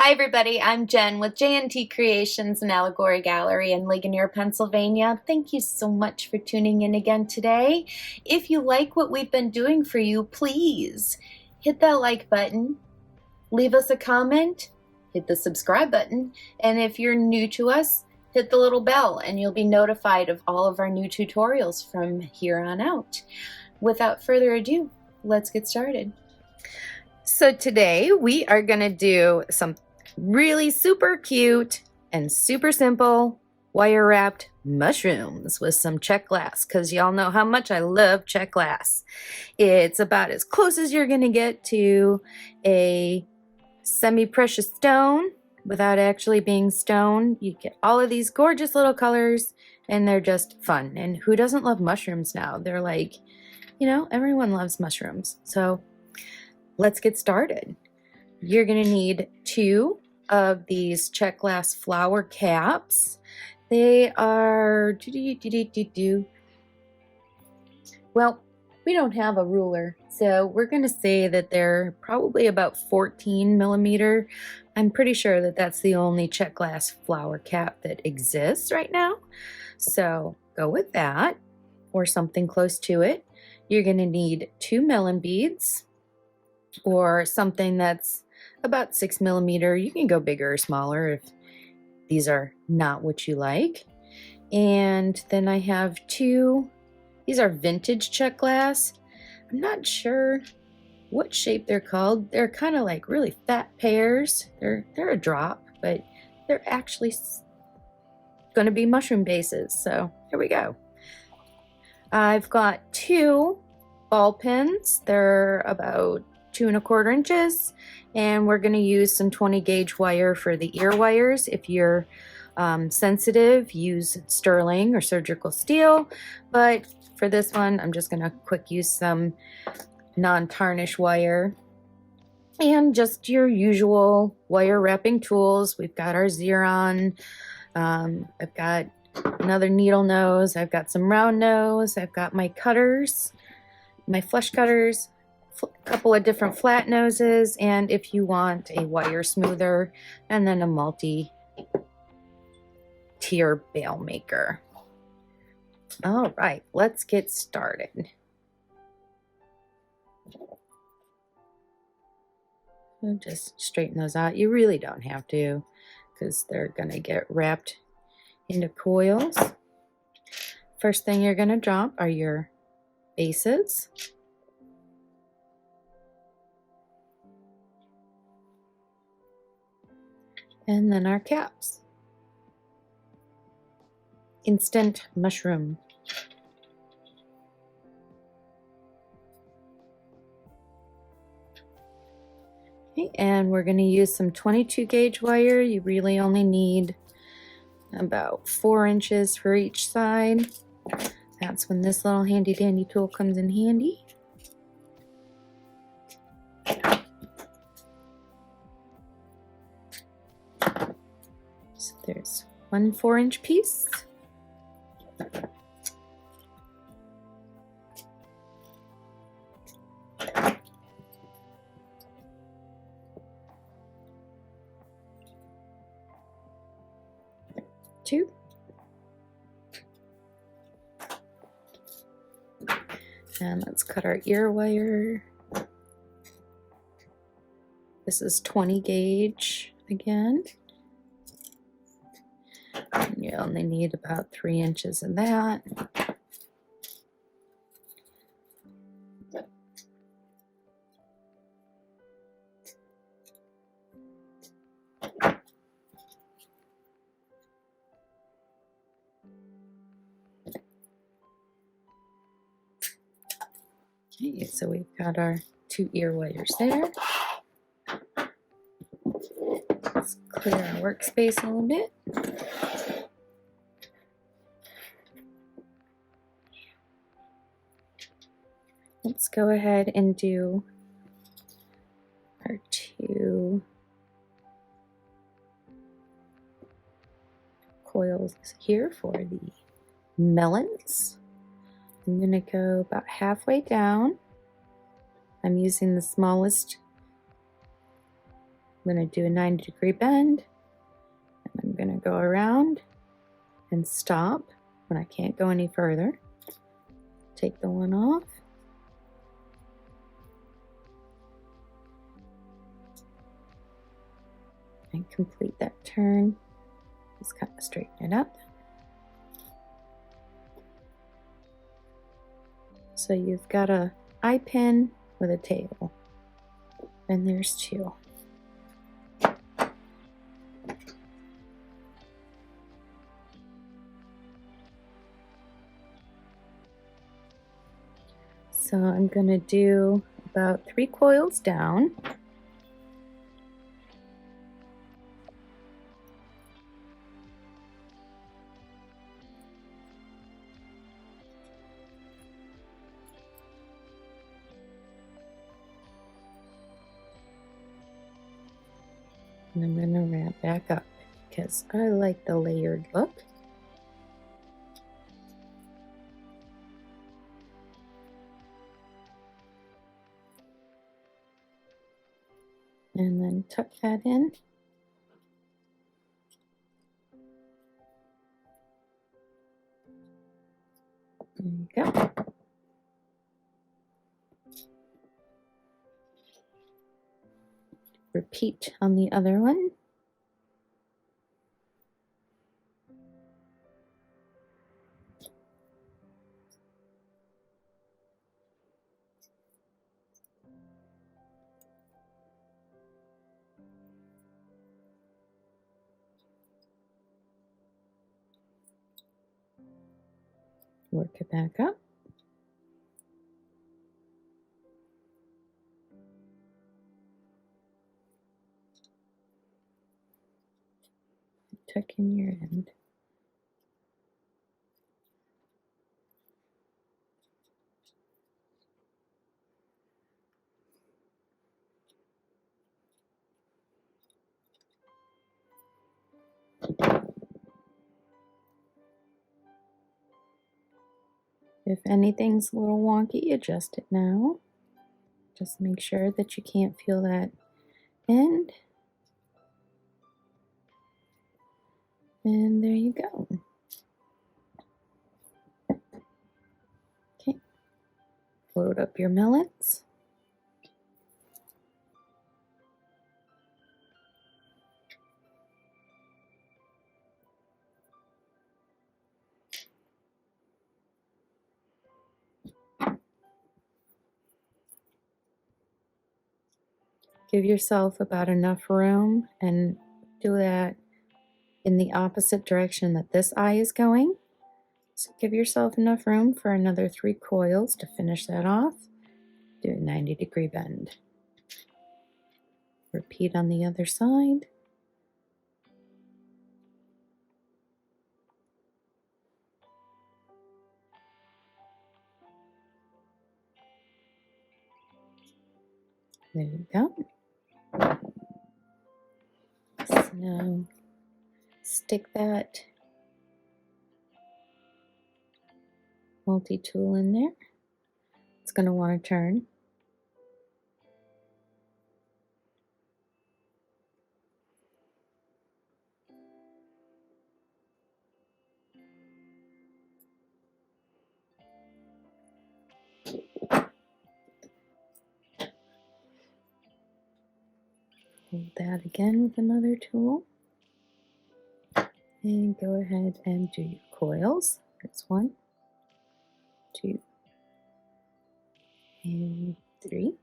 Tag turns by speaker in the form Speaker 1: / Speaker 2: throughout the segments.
Speaker 1: Hi everybody, I'm Jen with JNT Creations and Allegory Gallery in Ligonier, Pennsylvania. Thank you so much for tuning in again today. If you like what we've been doing for you, please hit that like button, leave us a comment, hit the subscribe button, and if you're new to us, hit the little bell and you'll be notified of all of our new tutorials from here on out. Without further ado, let's get started. So today we are going to do some really super cute and super simple wire wrapped mushrooms with some Czech glass, because y'all know how much I love Czech glass. It's about as close as you're going to get to a semi-precious stone without actually being stone. You get all of these gorgeous little colors and they're just fun. And who doesn't love mushrooms now? They're like, you know, everyone loves mushrooms. So let's get started. You're going to need 2 of these Czech glass flower caps. They are, well, we don't have a ruler, so we're going to say that they're probably about 14 millimeter. I'm pretty sure that that's the only Czech glass flower cap that exists right now. So go with that or something close to it. You're going to need 2 melon beads, or something that's about 6 millimeter. You can go bigger or smaller if these are not what you like. And then I have 2, these are vintage Czech glass. I'm not sure what shape they're called. They're kind of like really fat pears. They're a drop, but they're actually going to be mushroom bases. So here we go. I've got 2 ball pins. They're about 2 1/4 inches, and we're going to use some 20 gauge wire for the ear wires. If you're sensitive, use sterling or surgical steel, but for this one I'm just going to quick use some non-tarnish wire and just your usual wire wrapping tools. We've got our Xeron, I've got another needle nose, I've got some round nose, I've got my cutters, my flush cutters, a couple of different flat noses, and if you want a wire smoother, and then a multi-tier bail maker. All right, let's get started. I'll just straighten those out. You really don't have to, because they're gonna get wrapped into coils. First thing you're gonna drop are your bases. And then our caps. Instant mushroom. Okay, and we're going to use some 22 gauge wire. You really only need about 4 inches for each side. That's when this little handy dandy tool comes in handy. So there's 1 4-inch piece. Two. And let's cut our ear wire. This is 20 gauge again. And you only need about 3 inches of that. Okay, so we've got our 2 ear wires there. Let's clear our workspace a little bit. Let's go ahead and do our 2 coils here for the melons. I'm going to go about halfway down. I'm using the smallest I'm going to do a 90-degree bend, and I'm going to go around and stop when I can't go any further. Take the one off. And complete that turn. Just kind of straighten it up. So you've got a eye pin with a tail, and there's two. So I'm going to do about 3 coils down. And I'm going to wrap back up because I like the layered look. And then tuck that in. There you go. Repeat on the other one. Work it back up. Tuck in your end. If anything's a little wonky, adjust it now. Just make sure that you can't feel that end. And there you go. Okay, load up your melons. Give yourself about enough room and do that in the opposite direction that this eye is going. So give yourself enough room for another 3 coils to finish that off. Do a 90-degree bend. Repeat on the other side. There you go. So now stick that multi-tool in there. It's going to want to turn. Hold that again with another tool. And go ahead and do your coils. That's 1, 2, and 3.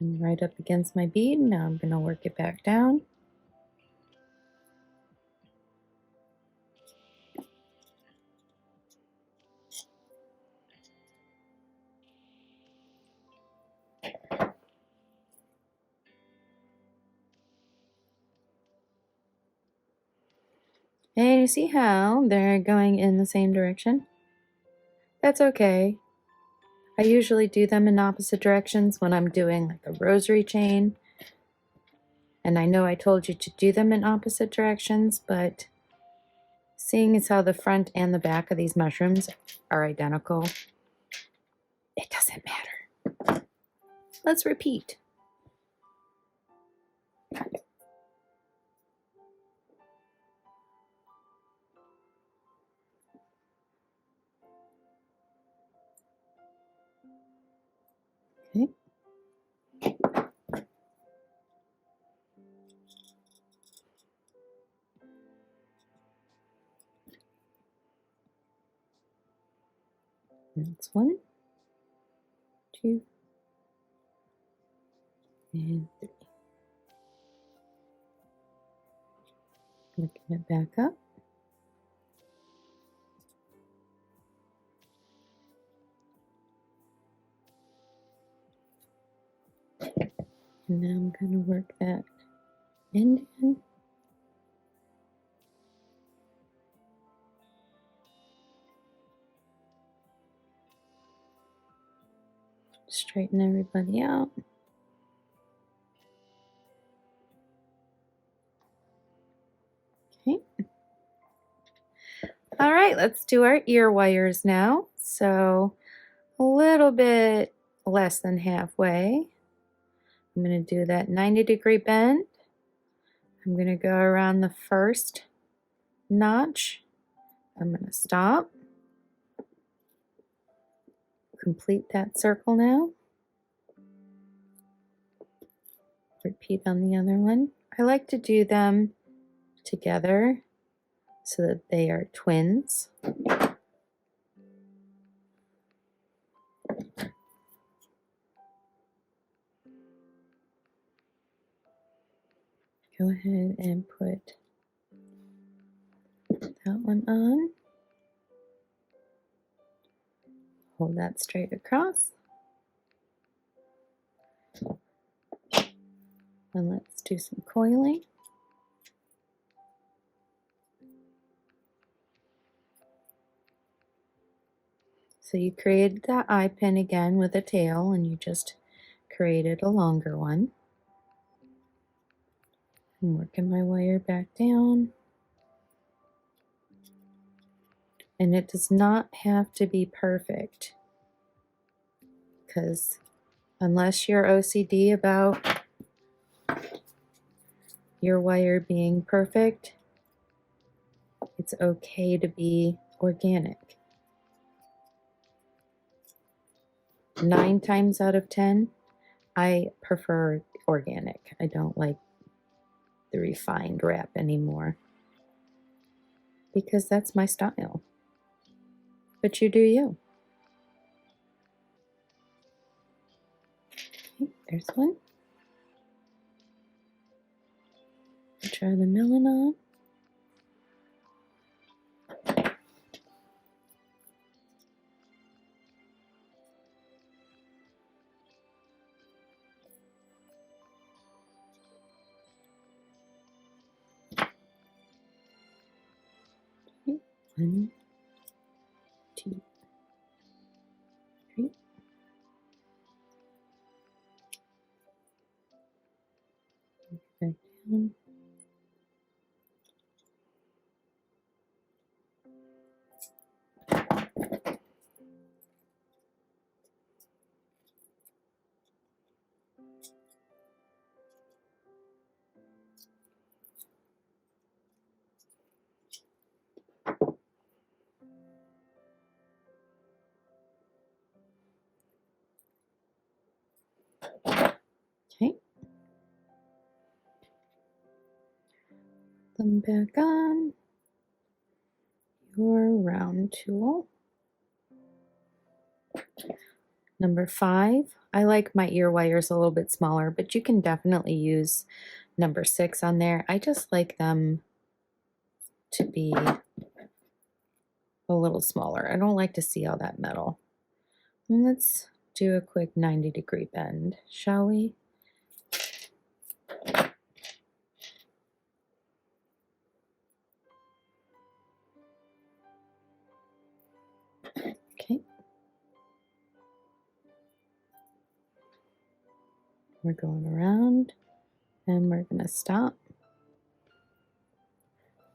Speaker 1: And right up against my bead. Now I'm going to work it back down. And you see how they're going in the same direction? That's okay. I usually do them in opposite directions when I'm doing like a rosary chain. And I know I told you to do them in opposite directions, but seeing as how the front and the back of these mushrooms are identical, it doesn't matter. Let's repeat. Okay. That's 1, 2, and 3. Looking it back up. And now I'm going to work that end in. Straighten everybody out. Okay. All right, let's do our ear wires now. So a little bit less than halfway. I'm going to do that 90-degree bend. I'm going to go around the first notch. I'm going to stop. Complete that circle now. Repeat on the other one. I like to do them together so that they are twins. Go ahead and put that one on. Hold that straight across. And let's do some coiling. So you created that eye pin again with a tail, and you just created a longer one. I'm working my wire back down. And it does not have to be perfect, because unless you're OCD about your wire being perfect, it's okay to be organic. 9 times out of 10, I prefer organic. I don't like the refined wrap anymore, because that's my style. But you do you. Okay, there's one. Try the Melon on. Okay. 1, 2, 3. Back down. Okay. Them back on your round tool. Number 5. I like my ear wires a little bit smaller, but you can definitely use number 6 on there. I just like them to be a little smaller. I don't like to see all that metal. And let's do a quick 90-degree bend, shall we? Okay. We're going around and we're going to stop.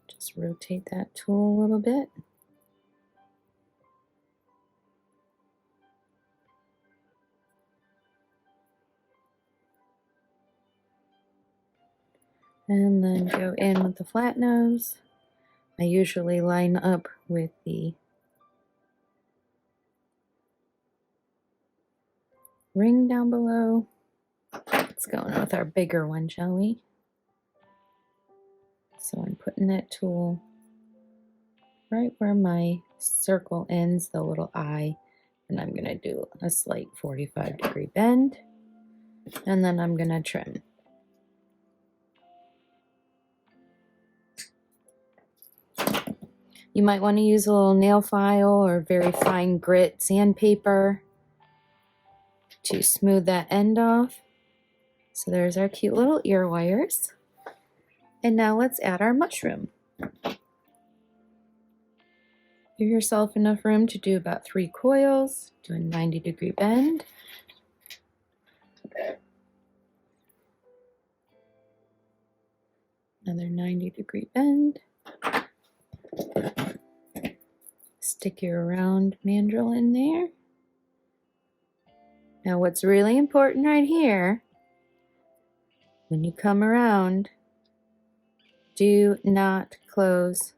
Speaker 1: Just rotate that tool a little bit. And then go in with the flat nose. I usually line up with the ring down below. Let's go in with our bigger one, shall we? So I'm putting that tool right where my circle ends, the little eye, and I'm going to do a slight 45-degree bend, and then I'm going to trim. You might want to use a little nail file or very fine grit sandpaper to smooth that end off. So there's our cute little ear wires. And now let's add our mushroom. Give yourself enough room to do about 3 coils, do a 90-degree bend. Another 90-degree bend. Stick your round mandrel in there. Now what's really important right here, when you come around, do not close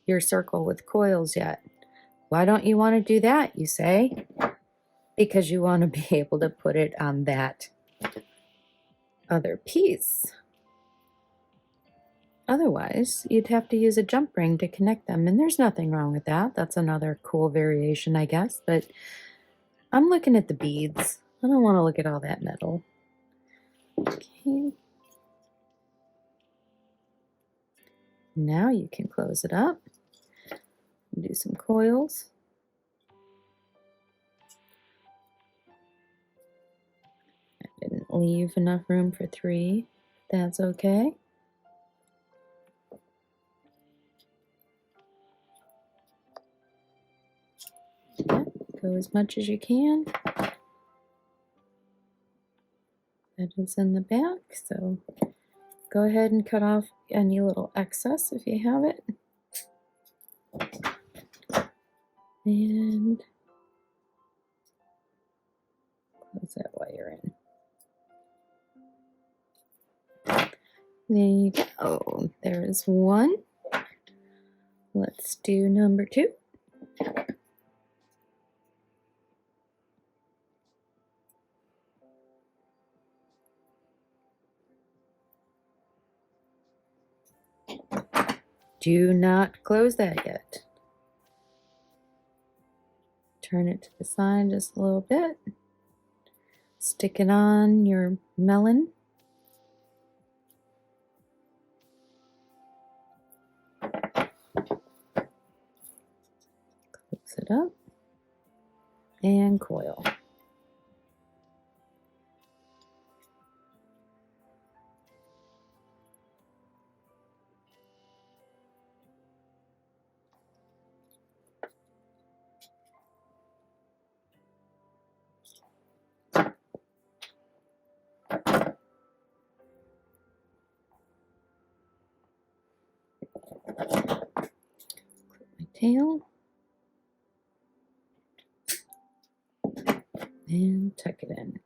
Speaker 1: your circle with coils yet. Why don't you want to do that, you say? Because you want to be able to put it on that other piece. Otherwise, you'd have to use a jump ring to connect them, and there's nothing wrong with that. That's another cool variation, I guess, but I'm looking at the beads. I don't want to look at all that metal. Okay. Now you can close it up. Do some coils. I didn't leave enough room for 3. That's okay. Go as much as you can. That is in the back, so go ahead and cut off any little excess if you have it. And close that wire in. There you go. There is one. Let's do number 2. Do not close that yet. Turn it to the side just a little bit. Stick it on your melon. Close it up. And coil. Tail and tuck it in.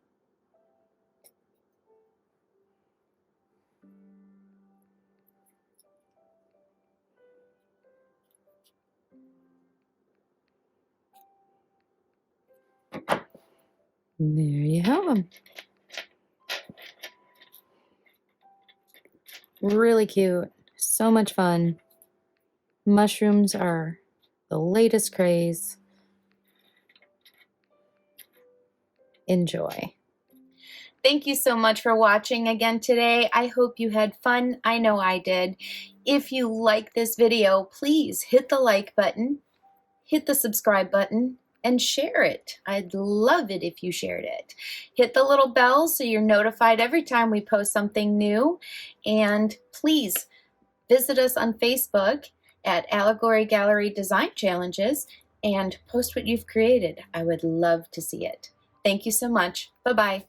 Speaker 1: And there you have them. Really cute. So much fun. Mushrooms are the latest craze. Enjoy. Thank you so much for watching again today. I hope you had fun. I know I did. If you like this video, please hit the like button, hit the subscribe button, and share it. I'd love it if you shared it. Hit the little bell so you're notified every time we post something new. And please visit us on Facebook at Allegory Gallery Design Challenges and post what you've created. I would love to see it. Thank you so much. Bye-bye.